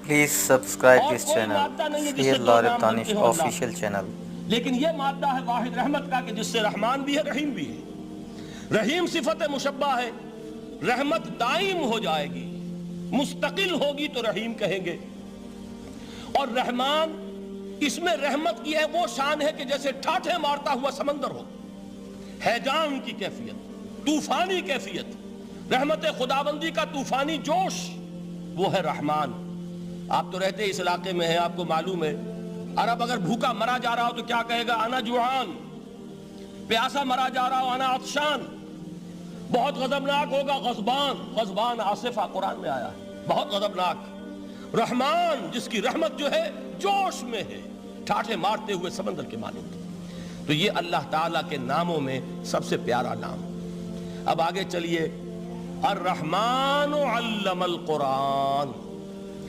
Please subscribe this channel, Fear Lord Danish official channel. لیکن یہ مادہ ہے واحد رحمت کا کہ جس سے رحمان بھی ہے رحیم بھی ہے. رحیم صفت مشبہ ہے. رحمت دائم ہو جائے گی، مستقل ہوگی تو رحیم کہیں گے. اور رحمان اس میں رحمت کی ہے وہ شان ہے کہ جیسے ٹھاٹھے مارتا ہوا سمندر ہو، ہیجان کی کیفیت، طوفانی کیفیت، رحمت خداوندی کا طوفانی جوش، وہ ہے رحمان. آپ تو رہتے اس علاقے میں ہیں، آپ کو معلوم ہے عرب اگر بھوکا مرا جا رہا ہو تو کیا کہے گا؟ انا جوعان. پیاسا مرا جا رہا ہو انا عطشان. بہت غضبناک ہوگا غضبان. غضبان آصفہ قرآن میں آیا ہے، بہت غضبناک. رحمان جس کی رحمت جو ہے جوش میں ہے، ٹھاٹھے مارتے ہوئے سمندر کے مانند. تو یہ اللہ تعالیٰ کے ناموں میں سب سے پیارا نام. اب آگے چلیے. الرحمن علم القرآن.